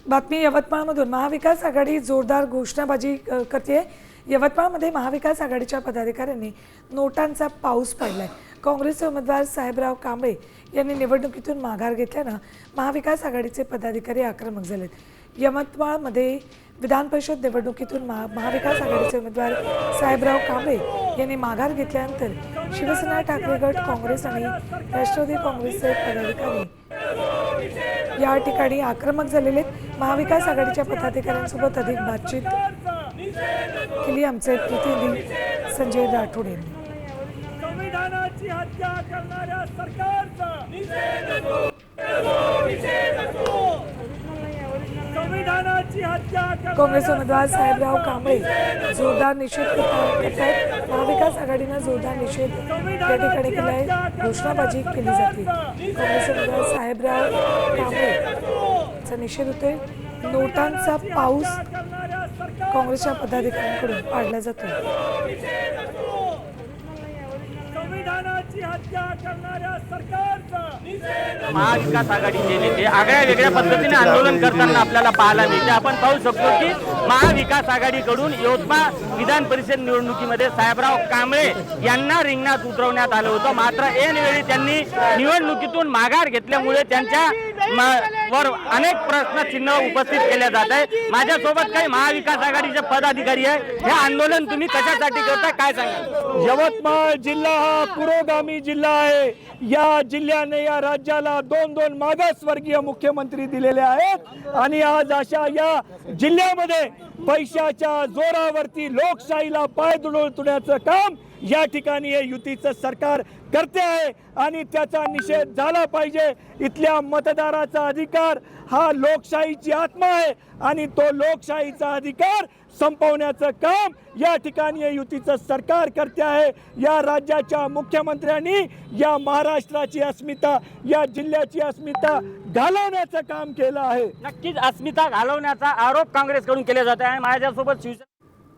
बातमी यवतमाळमधून महाविकास आघाडी जोरदार घोषणाबाजी करते। यवतमाळमध्ये महाविकास आघाडीच्या पदाधिकाऱ्यांनी नोटांचा पाऊस पाडलाय। काँग्रेसचे उमेदवार साहेबराव कांबळे यांनी निवडणुकीतून माघार घेतल्याने महाविकास आघाडीचे पदाधिकारी आक्रमक झालेत। यवतमाळमध्ये विधान परिषद निवडणुकीतून महाविकास आघाडीचे उमेदवार साहेबराव कांबळे यांनी माघार घेतल्यानंतर शिवसेना, ठाकरे गट, काँग्रेस आणि राष्ट्रवादी काँग्रेसचे पदाधिकारी या ठिकाणी आक्रमक झालेले। महाविकास आघाडीच्या पदाधिकाऱ्यांसोबत अधिक बातचीत केली आमचे प्रतिनिधी संजय राठोड यांनी। संविधानाची हत्या करणाऱ्या सरकारचा संविधानाची हत्या काँग्रेस उमेदवार साहेबराव कांबळे जोरदार निषेध करतात। महाविकास आघाडीने जोरदार निषेध या ठिकाणी केलाय, घोषणाबाजी केली जाते। काँग्रेस उमेदवार साहेबराव कांबळेचा निषेध होतोय। नोटांचा पाऊस काँग्रेसच्या पदाधिकाऱ्यांकडून पाडला जातो। संविधानाची हत्या करणाऱ्या सरकारचा महाविकास आघाडीचे नेते आगळ्या वेगळ्या पद्धतीने आंदोलन करताना आपल्याला पाहायला मिळते। आपण पाहू शकतो की महाविकास आघाडीकडून यवतमाळ विधान परिषद निवडणुकीमध्ये साहेबराव कांबळे यांना रिंगणात उतरवण्यात आलं होतं। मात्र ऐनवेळी त्यांनी निवडणुकीतून माघार घेतल्यामुळे त्यांच्या वर अनेक प्रश्न चिन्ह उपस्थित केले जात आहे। माझ्यासोबत काही महाविकास आघाडीचे पदाधिकारी आहे। हे आंदोलन तुम्ही कशासाठी करता, काय सांगा? यवतमाळ जिल्हा हा पुरोगामी जिल्हा आहे। या जिल्ह्याने या राज्याला दोन मागासवर्गीय मुख्यमंत्री दिलेले आहेत आणि आज अशा या जिल्ह्यामध्ये पैशाच्या जोरावरती लोकशाहीला पाय तुडवण्याचं काम या ठिकाणी हे युतीचं सरकार करते आहे आणि त्याचा निषेध झाला पाहिजे। इथल्या मतदाराचा अधिकार हा लोकशाहीची आत्मा आहे आणि तो लोकशाहीचा अधिकार संपवण्याचं काम या ठिकाणी हे युतीचं सरकार करते आहे। या राज्याच्या मुख्यमंत्र्यांनी या महाराष्ट्राची अस्मिता, या जिल्ह्याची अस्मिता घालवण्याचं काम केलं आहे। नक्कीच अस्मिता घालवण्याचा आरोप काँग्रेसकडून केला जात आहे। माझ्यासोबत शिवसेना